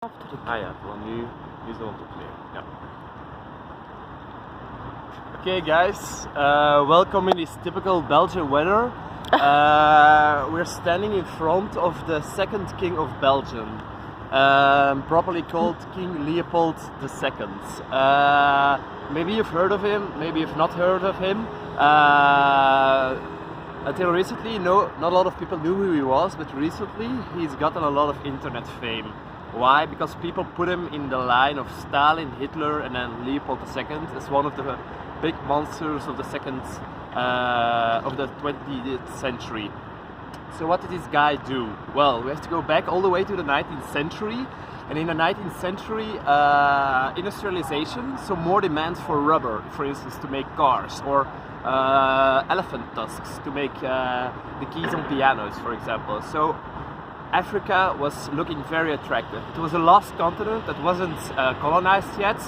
Ah ja, nu is het aan het opnemen. Ja. Okay guys, welcome in this typical Belgian weather. We're standing in front of the second king of Belgium, properly called King Leopold II. Maybe you've heard of him, maybe you've not heard of him. Until recently, not a lot of people knew who he was, but recently he's gotten a lot of internet fame. Why? Because people put him in the line of Stalin, Hitler, and then Leopold II as one of the big monsters of the of the 20th century. So what did this guy do? Well, we have to go back all the way to the 19th century. And in the 19th century, industrialization, so more demands for rubber, for instance, to make cars, or elephant tusks to make the keys on pianos, for example. So Africa was looking very attractive. It was a lost continent that wasn't colonized yet,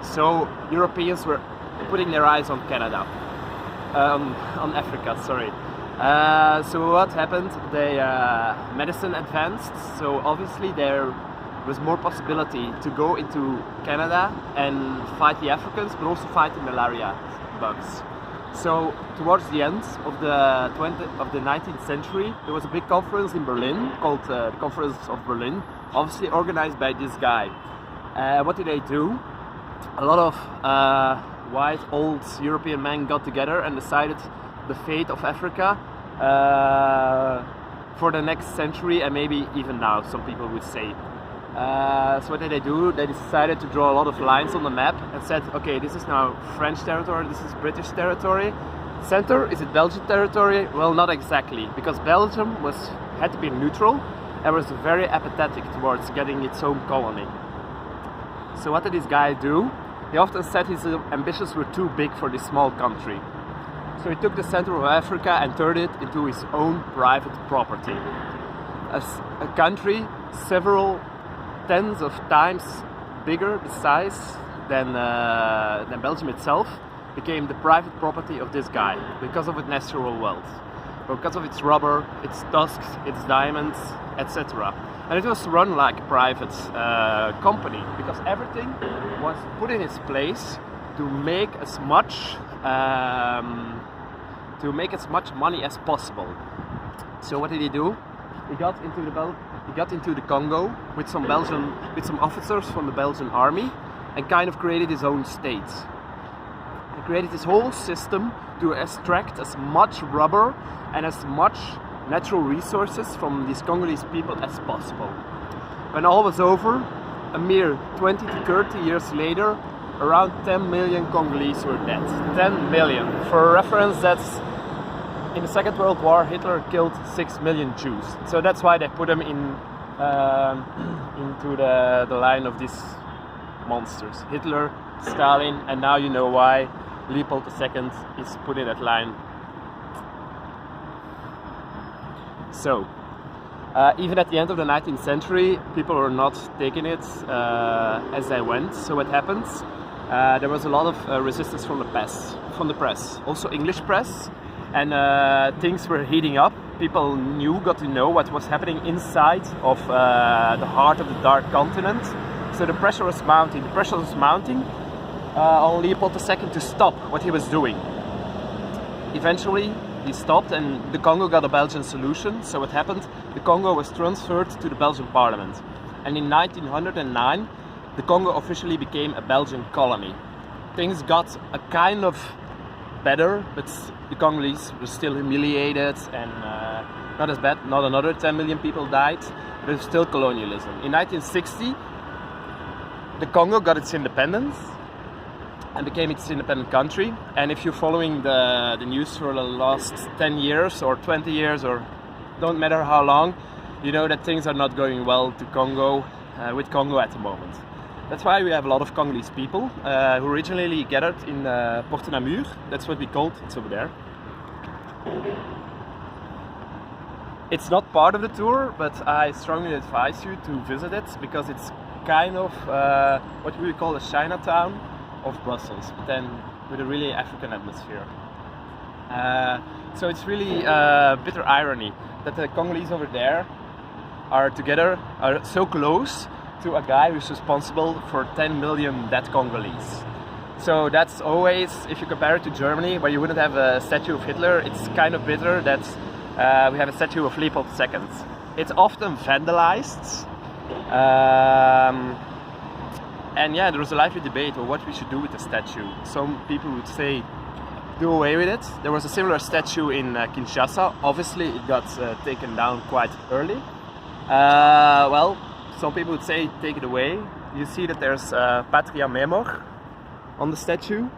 so Europeans were putting their eyes on Canada, on Africa, sorry. So what happened? Medicine advanced, so obviously there was more possibility to go into Canada and fight the Africans, but also fight the malaria bugs. So towards the end of the 19th century, there was a big conference in Berlin called the Conference of Berlin, obviously organized by this guy. What did they do? A lot of white old European men got together and decided the fate of Africa for the next century, and maybe even now, some people would say. So what did they do? They decided to draw a lot of lines on the map and said, okay, this is now French territory, this is British territory. Center, is it Belgian territory? Well, not exactly, because Belgium had to be neutral and was very apathetic towards getting its own colony. So what did this guy do? He often said his ambitions were too big for this small country. So he took the center of Africa and turned it into his own private property. As a country several tens of times bigger the size than Belgium itself, became the private property of this guy because of its natural wealth, because of its rubber, its tusks, its diamonds, etc. And it was run like a private company because everything was put in its place to make as much money as possible. So what did he do? He got into the Congo with some officers from the Belgian army and kind of created his own state. He created this whole system to extract as much rubber and as much natural resources from these Congolese people as possible. When all was over, a mere 20 to 30 years later, around 10 million Congolese were dead. 10 million. For reference, that's in the Second World War, Hitler killed 6 million Jews. So that's why they put him into the line of these monsters. Hitler, Stalin, and now you know why Leopold II is put in that line. So, even at the end of the 19th century, people were not taking it as they went. So what happens? There was a lot of resistance from the press, also English press. And things were heating up. People got to know what was happening inside of the heart of the Dark Continent. So the pressure was mounting. The pressure was mounting on Leopold II to stop what he was doing. Eventually, he stopped, and the Congo got a Belgian solution. So what happened? The Congo was transferred to the Belgian Parliament, and in 1909, the Congo officially became a Belgian colony. Things got a kind of better, but the Congolese were still humiliated and not as bad. Not another 10 million people died, but it was still colonialism. In 1960, the Congo got its independence and became its independent country. And if you're following the news for the last 10 years or 20 years, or don't matter how long, you know that things are not going well to Congo, with Congo at the moment. That's why we have a lot of Congolese people who originally gathered in Porte Namur. That's what we called. It's over there. It's not part of the tour, but I strongly advise you to visit it because it's kind of what we call the Chinatown of Brussels, but then with a really African atmosphere. So it's really bitter irony that the Congolese over there are together, are so close, to a guy who's responsible for 10 million dead Congolese. So that's always, if you compare it to Germany, where you wouldn't have a statue of Hitler, it's kind of bitter that we have a statue of Leopold II. It's often vandalized. And yeah, there was a lively debate on what we should do with the statue. Some people would say, do away with it. There was a similar statue in Kinshasa. Obviously, it got taken down quite early. Well, some people would say, take it away. You see that there's Patria Memor on the statue.